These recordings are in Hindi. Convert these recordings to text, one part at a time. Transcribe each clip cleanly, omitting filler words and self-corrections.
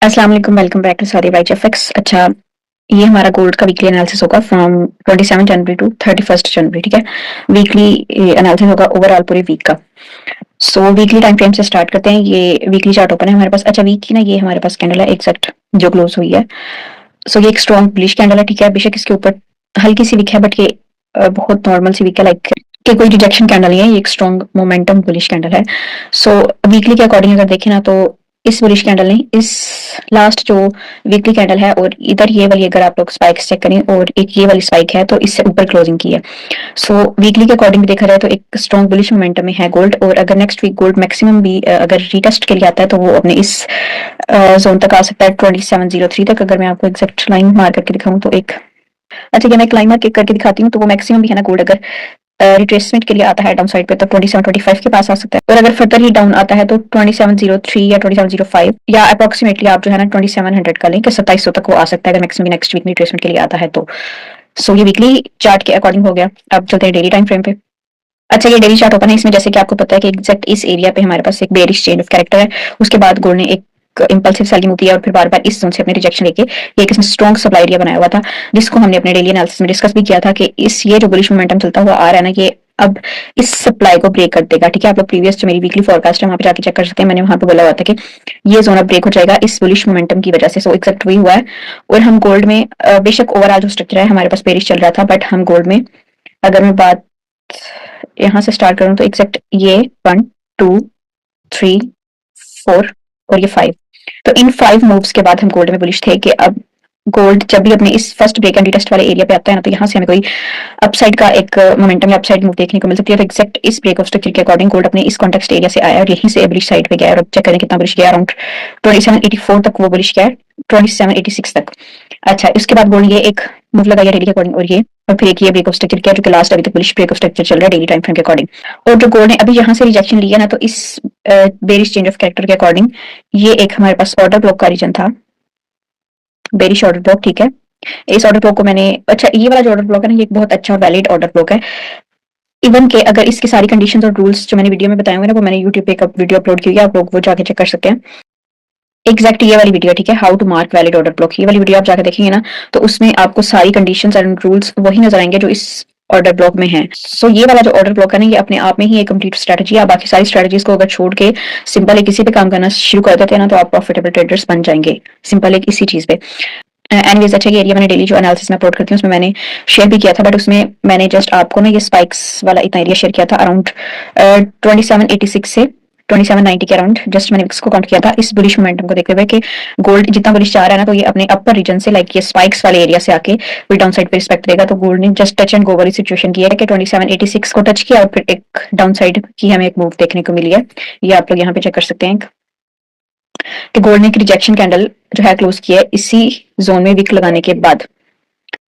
अस्सलाम वालेकुम, welcome back to Saudi by FX. अच्छा, ये हमारा गोल्ड का वीकली एनालिसिस होगा फ्रॉम 27 जनवरी टू 31 जनवरी। ठीक है, वीकली एनालिसिस होगा ओवरऑल पूरे वीक का। सो वीकली टाइम फ्रेम से स्टार्ट करते हैं। ये वीकली चार्ट ओपन है हमारे पास। अच्छा, वीक की ना ये हमारे पास कैंडल है एग्जैक्ट जो क्लोज हुई है। सो ये एक स्ट्रॉन्ग बुलिश कैंडल है। ठीक है, बेशक इसके ऊपर हल्की सी वीक है बट ये बहुत नॉर्मल सी वीक है, लाइक कि कोई रिजेक्शन कैंडल नहीं है, ये एक स्ट्रॉन्ग मोमेंटम बुलिश कैंडल है। सो वीकली के अकॉर्डिंग अगर देखें ना तो इस बुलिश कैंडल ने इस लास्ट जो वीकली कैंडल है और इधर ये वाली अगर आप लोग स्पाइक्स चेक करें और एक ये वाली स्पाइक है तो इससे ऊपर क्लोजिंग की है। सो वीकली के अकॉर्डिंग देखा जाए तो एक स्ट्रॉन्ग बुलिश मोमेंटम में है गोल्ड। और अगर नेक्स्ट वीक गोल्ड मैक्सिमम भी अगर रीटेस्ट के लिए आता है तो वो अपने इस जोन तक आ सकता है 2703 तक। अगर मैं आपको एग्जैक्ट लाइन मार करके दिखाऊं तो एक अच्छा, ये मैं एक लाइन मार करके दिखाती हूँ तो वो मैक्सिमम भी है ना गोल्ड अगर रिट्रेसमेंट के लिए आता है डाउन साइड पे तो 2725 के पास आ सकता है। और अगर फर्दर ही डाउन आता है तो 2703 या 2705 या अप्रोक्सीमेटली आप जो है ना 2700 का लें कि 2700 तक वो आ सकता है अगर मैक्सिमम नेक्स्ट वीक रिट्रेसमेंट के लिए आता है तो। सो ये वीकली चार्ट के अकॉर्डिंग हो गया। अब चलते हैं डेली टाइम फ्रेम पे। अच्छा, ये डेली चार्ट ओपन है। इसमें जैसे कि आपको पता है कि एग्जैक्ट इस एरिया पे हमारे पास एक बेरिश चेंज ऑफ कैरेक्टर है। उसके बाद गोल्ड ने एक इंपल्सिव सेलिंग होती है और फिर बार बार इस जोन से अपने रिजेक्शन लेके ये एक स्ट्रॉन्ग सप्लाई एरिया बनाया हुआ था, जिसको हमने अपने डेली एनालिसिस में डिस्कस भी किया था कि इस ये जो बुलिश मोमेंटम चलता हुआ आ रहा है ना, ये अब इस सप्लाई को ब्रेक कर देगा। ठीक है, आप लोग प्रीवियस जो मेरी वीकली फोरकास्ट है वहां पे जाके चेक कर सकते हैं। मैंने वहां पे बोला हुआ था कि ये जोन अब ब्रेक हो जाएगा इस बुलिश मोमेंटम की वजह से। सो एक्सेप्ट वही हुआ है। और हम गोल्ड में बेशक ओवरऑल जो स्ट्रक्चर है हमारे पास बेरिश चल रहा था, बट हम गोल्ड में अगर मैं बात यहाँ से स्टार्ट करूं तो एग्जैक्ट ये 1 2 3 4 और ये 5, तो इन 5 मूव्स के बाद हम गोल्ड में बुलिश थे कि अब गोल्ड जब भी अपने इस फर्स्ट ब्रेक एंड रीटेस्ट वाले एरिया पे आता है ना तो यहाँ से हमें कोई अपसाइड का एक मोमेंटम या अपसाइड मूव देखने को मिल सकती है। तो एक्सेप्ट इस ब्रेक ऑफ स्ट्रक्चर के अकॉर्डिंग गोल्ड अपने इस कॉन्टेक्स्ट एरिया से आया और यहीं से बुलिश साइड पे गया। और चेक करें कितना बुलिश गया, अराउंड 2784 तक वो बुलिश गया, 2786 तक। अच्छा, इसके बाद गोल्ड ये एक मूव लगाया डेली के अकॉर्डिंग और फिर एक ये ब्रेक ऑफ स्ट्रक्चर किया जो कि लास्ट अभी तक बुलिश ब्रेक ऑफ स्ट्रक्चर चल रहा है डेली टाइम फ्रेम के अकॉर्डिंग। और जो गोल्ड ने अभी यहाँ से रिजेक्शन लिया ना तो इस बेरिश चेंज ऑफ कैरेक्टर के अकॉर्डिंग ये एक हमारे पास ऑर्डर ब्लॉक का रीजन था, बेरिश ऑर्डर ब्लॉक। ठीक है, इस ऑर्डर ब्लॉक को मैंने अच्छा ये वाला जो ऑर्डर ब्लॉक है ना ये एक बहुत अच्छा वैलिड ऑर्डर ब्लॉक है। इवन के अगर इसकी सारी कंडीशंस और रूल्स जो मैंने वीडियो में बताए हुए ना वो मैंने यूट्यूब पे एक वीडियो अपलोड की है, आप लोग वो जाके चेक कर सकते हैं। एग्जैक्ट ये वाली वीडियो, ठीक है, how to mark valid order block, ये वाली वीडियो आप जाकर देखेंगे ना तो उसमें आपको सारी कंडीशंस एंड रूल्स वही नजर आएंगे जो इस ऑर्डर ब्लॉक में है। सो ये वाला जो ऑर्डर ब्लॉक है ना ये अपने आप में ही एक कंप्लीट स्ट्रेटजी है। बाकी सारी स्ट्रेटजीज को अगर छोड़ के सिंपल एक इसी पे काम करना शुरू कर देते हैं ना तो आप प्रॉफिटेबल ट्रेडर्स बन जाएंगे, सिंपल एक इसी चीज पे। एनीवेज, अच्छा ये एरिया मैंने डेली जो एनालिसिस में अपलोड करती हूँ उसमें मैंने शेयर भी किया था, बट उसमें मैंने जस्ट आपको ना ये स्पाइक्स वाला इतना एरिया शेयर किया था अराउंड 2786 से 2790 के अराउंड। जस्ट मैंने इसको काउंट किया था इस बुलिश मोमेंटम को देखते हुए कि गोल्ड जितना बुलिश जा रहा है ना तो ये अपने अपर रीजन से लाइक ये स्पाइक्स वाले एरिया से आके फिर डाउन साइड पे रिस्पेक्ट देगा। तो गोल्ड ने जस्ट टच एंड गो वाली सिचुएशन की है कि 2786 को टच किया और फिर एक डाउन साइड की हमें एक मूव देखने को मिली है। ये आप लोग यहाँ पे चेक कर सकते हैं कि गोल्ड ने एक रिजेक्शन कैंडल जो है क्लोज किया है इसी जोन में विक लगाने के बाद।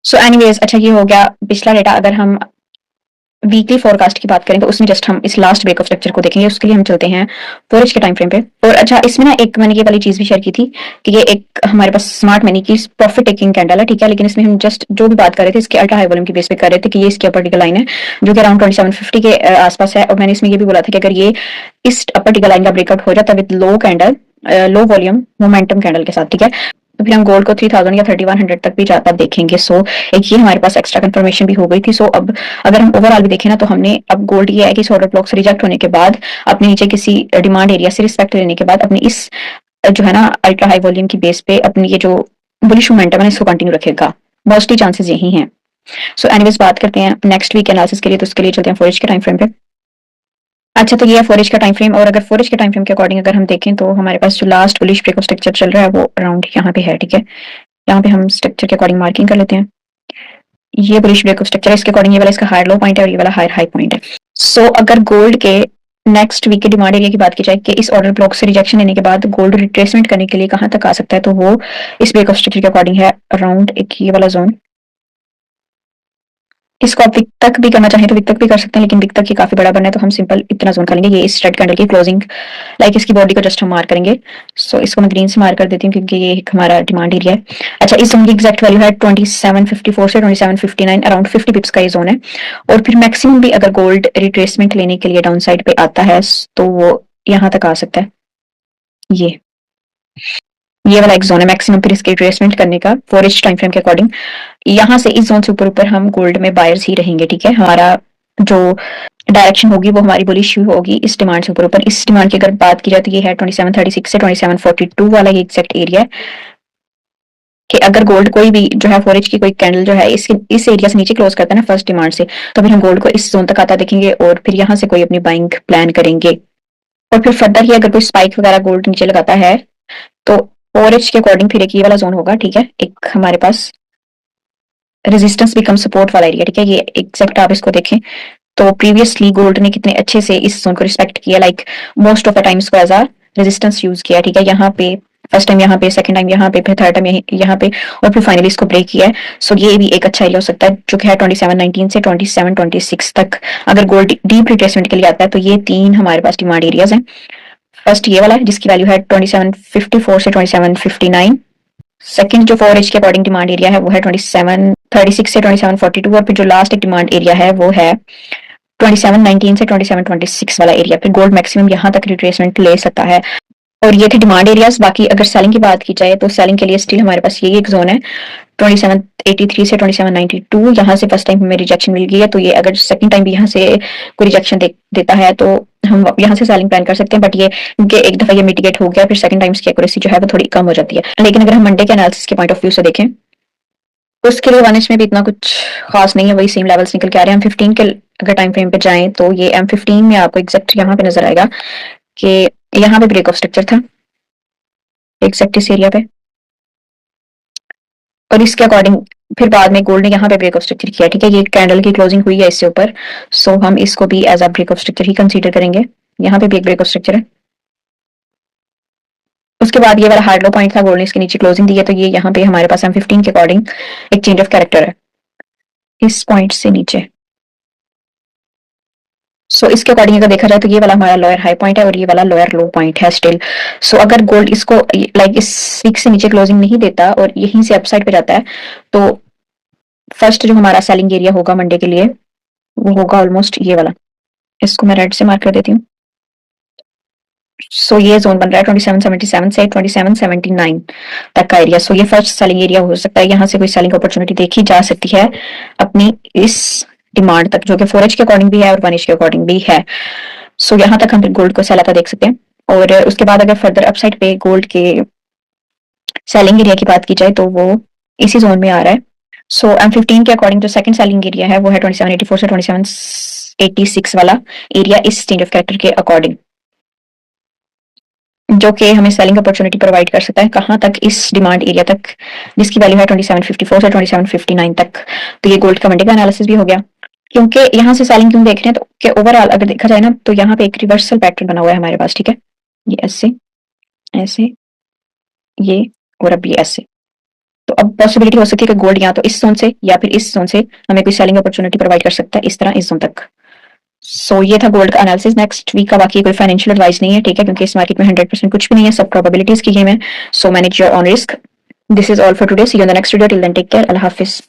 सो एनीवेज, अच्छा ये हो गया पिछला डेटा। अगर हम वीकली फोरकास्ट की बात करें तो उसमें जस्ट हम इस लास्ट ब्रेक ऑफ स्ट्रक्चर को देखेंगे। उसके लिए हम चलते हैं 4 के टाइम फ्रेम पे। और अच्छा इसमें ना एक मैंने ये वाली चीज भी शेयर की थी कि ये एक हमारे पास स्मार्ट मनी की प्रॉफिट टेकिंग कैंडल है। ठीक है, लेकिन इसमें हम जस्ट जो भी बात कर रहे थे इसके अल्ट्रा हाई वॉल्यूम की बेस पे कर रहे थे कि ये इसकी अपर टिकल लाइन है जो कि अराउंड 2750 के आसपास है। और मैंने इसमें ये भी बोला था कि अगर ये इस अपर टिकल लाइन का ब्रेकआउट हो जाता है with low candle, low volume momentum candle के साथ, ठीक है, तो फिर हम गोल्ड को 3000 या 3100 तक भी जाता देखेंगे। सो एक ये हमारे पास एक्स्ट्रा कंफर्मेशन भी हो गई थी। सो अब अगर हम ओवरऑल भी देखें ना तो हमने अब गोल्ड ये है कि इस ऑर्डर ब्लॉक से रिजेक्ट होने के बाद अपने नीचे किसी डिमांड एरिया से रिस्पेक्ट लेने के बाद अपनी इस जो है ना अल्ट्रा हाई वॉल्यूम की बेस पे अपनी ये जो बुलिश मोमेंटम है इसको कंटिन्यू रखेगा, मोस्टली चांसेस यही हैं। सो एनीवेज बात करते हैं नेक्स्ट वीक एनालिसिस के लिए, तो उसके लिए चलते हैं 4 के टाइम फ्रेम पे। अच्छा, तो ये है 4 का टाइम फ्रेम। और अगर 4 के टाइम फ्रेम के अकॉर्डिंग अगर हम देखें तो हमारे पास जो last bullish break of structure चल रहा है वो अराउंड यहाँ पे है। ठीक है, यहाँ पे हम स्ट्रक्चर के अकॉर्डिंग मार्किंग कर लेते हैं। ये बुलिश ब्रेक ऑफ स्ट्रक्चर है, इसके अकॉर्डिंग ये वाला इसका हायर लो पॉइंट है और ये वाला हायर हाई पॉइंट है। सो अगर गोल्ड के नेक्स्ट वीक के डिमांड एरिया की बात की जाए कि इस ऑर्डर ब्लॉक से रिजेक्शन लेने के बाद गोल्ड रिट्रेसमेंट करने के लिए कहाँ तक आ सकता है तो वो इस ब्रेक ऑफ स्ट्रक्चर के अकॉर्डिंग है अराउंड एक ये वाला जोन। इसको आप विक तक भी करना चाहें तो विक तक भी कर सकते हैं, लेकिन विक तक ये काफी बड़ा बनना है तो हम सिंपल इतना जोन कर लेंगे। ये इस रेड कैंडल की क्लोजिंग लाइक इसकी बॉडी को जस्ट हम मार्क करेंगे। सो इसको मैं ग्रीन से मार्क कर देती हूँ क्योंकि ये एक हमारा डिमांड एरिया है। अच्छा, इस जोन की एग्जैक्ट वैल्यू है 2754 से 2759, अराउंड 50 पिप्स का ये जोन है। और फिर मैक्सिमम भी अगर गोल्ड रिट्रेसमेंट लेने के लिए डाउन साइड पे आता है तो वो यहाँ तक आ सकता है। ये ये वाला एक जोन है मैक्सिमम फिर इसके रिट्रेसमेंट करने का 4H टाइम फ्रेम के अकॉर्डिंग। यहाँ से इस जोन से ऊपर ऊपर हम गोल्ड में बायर्स ही रहेंगे, ठीक है। हमारा जो डायरेक्शन होगी वो हमारी बुलिश होगी इस डिमांड से ऊपर ऊपर। इस डिमांड की अगर बात की जाए तो ये है 2736 से 2742 वाला ये एग्जैक्ट एरिया है कि अगर गोल्ड कोई भी जो है 4H की कोई कैंडल जो है इस एरिया से नीचे क्लोज करता है ना फर्स्ट डिमांड से, तो फिर हम गोल्ड को इस जोन तक आता देखेंगे और फिर यहाँ से कोई अपनी बाइंग प्लान करेंगे। और फिर फर्दर ही अगर कोई स्पाइक वगैरह गोल्ड नीचे लगाता है तो 4H के अकॉर्डिंग फिर एक ये वाला जोन होगा, ठीक है। एक हमारे पास रेजिस्टेंस बिकम सपोर्ट वाला एरिया, ठीक है। ये एग्जैक्ट आप इसको देखें तो प्रीवियसली गोल्ड ने कितने अच्छे से इस जोन को रिस्पेक्ट किया, like most of the times को एज अ रेजिस्टेंस यूज किया, ठीक है। यहाँ पे फर्स्ट टाइम यहाँ पे, सेकंड टाइम यहाँ पे, फिर थर्ड टाइम यहाँ पे और फिर फाइनली इसको ब्रेक किया है। सो ये भी एक अच्छा एरिया हो सकता है जो कि है 2719 से 2726 तक। अगर गोल्ड डीप रिट्रेसमेंट के लिए आता है तो ये तीन हमारे पास डिमांड एरियाज हैं। फर्स्ट ये वाला है जिसकी वैल्यू है 2754 से 2759। सेकंड जो 4H के अकॉर्डिंग डिमांड एरिया है वो है 2736 से 2742 और फिर जो लास्ट एक डिमांड एरिया है वो है 2719 से 2726 वाला एरिया। फिर गोल्ड मैक्सिमम यहाँ तक रिट्रेसमेंट ले सकता है। और ये थे डिमांड एरियाज। बाकी अगर सेलिंग की बात की जाए तो सेलिंग के लिए स्टिल हमारे पास यही एक जोन है 2783 से 2792। यहाँ से फर्स्ट टाइम हमें रिजेक्शन मिल गई है तो ये अगर सेकंड टाइम भी यहाँ से कोई रिजेक्शन देता है तो हम यहाँ से सेलिंग प्लान कर सकते हैं। बट ये एक दफा ये मिटिगेट हो गया फिर सेकंड टाइम्स की एक्यूरेसी जो है वो थोड़ी कम हो जाती है। लेकिन अगर हम मंडे के एनालिसिस के पॉइंट ऑफ व्यू से देखें तो उसके लिए 1H में भी इतना कुछ खास नहीं है, वही सेम लेवल्स निकल के आ रहे हैं। हम 15 के अगर टाइम फ्रेम पे जाएं तो ये M15 में आपको एग्जैक्ट यहाँ पे नजर आएगा कि यहाँ पे ब्रेक ऑफ स्ट्रक्चर था एग्जैक्ट इस एरिया पे और इसके अकॉर्डिंग फिर बाद में गोल्ड ने यहाँ पे ब्रेक ऑफ स्ट्रक्चर किया, ठीक है। ये कैंडल की क्लोजिंग हुई है इससे ऊपर, सो हम इसको भी as a break of structure ही कंसीडर करेंगे। यहाँ पे भी एक ब्रेक ऑफ स्ट्रक्चर है। उसके बाद ये वाला हार्ड लो पॉइंट था, गोल्ड ने इसके नीचे क्लोजिंग दी है तो ये यहाँ पे हमारे पास M15 के अकॉर्डिंग एक चेंज ऑफ कैरेक्टर है इस पॉइंट से नीचे। सो इसके अकॉर्डिंग अगर देखा जाए तो ये वाला हमारा लोअर हाई पॉइंट है और ये वाला लोअर लो पॉइंट है स्टिल। सो अगर गोल्ड इसको लाइक इस वीक से नीचे क्लोजिंग नहीं देता और यहीं से अपसाइड पे जाता है तो फर्स्ट जो हमारा सेलिंग एरिया होगा मंडे के लिए वो होगा ऑलमोस्ट ये वाला। इसको मैं रेड से मार्क कर देती हूँ। सो ये जोन बन रहा है 2777 से 2779 तक का एरिया। सो ये फर्स्ट सेलिंग एरिया हो सकता है, यहाँ से कोई सेलिंग अपॉर्चुनिटी देखी जा सकती है अपनी इस डिमांड तक जो कि 4H के अकॉर्डिंग भी है और 1H के अकॉर्डिंग भी है। सो यहाँ तक हम गोल्ड को सेल आता देख सकते हैं। और उसके बाद अगर फर्दर अपसाइड पे गोल्ड के सेलिंग एरिया की बात की जाए तो वो इसी जोन में आ रहा है। सो M15 के अकॉर्डिंग जो सेकंड सेलिंग एरिया है वो है 2784 से 2786 वाला एरिया इस चेंज ऑफ कैरेक्टर के अकॉर्डिंग, जो कि हमें सेलिंग अपॉर्चुनिटी प्रोवाइड कर सकता है कहाँ तक, इस डिमांड एरिया तक जिसकी वैल्यू है 2754 से 2759 तक। तो ये गोल्ड का मंडे का एनालिसिस भी हो गया। क्योंकि यहाँ से सेलिंग क्यों देख रहे हैं तो कि ओवरऑल अगर देखा जाए ना तो यहाँ पे एक रिवर्सल पैटर्न बना हुआ है हमारे पास, ठीक है। ये ऐसे ऐसे ये और अब ये ऐसे। तो अब पॉसिबिलिटी हो सकती है कि गोल्ड या तो इस जोन से या फिर इस जोन से हमें कोई सेलिंग अपॉर्चुनिटी प्रोवाइड कर सकता है इस तरह इस जोन तक। सो ये था गोल्ड का एनालिसिस। नेक्स्ट वीक का बाकी कोई फाइनेंशियल एडवाइस नहीं है, ठीक है, क्योंकि इस मार्केट में 100% कुछ भी नहीं है, सब प्रोबेबिलिटीज की गेम है। So manage your own risk. This is all for today, see you in the next video, till then take care, अल्लाह हाफिज।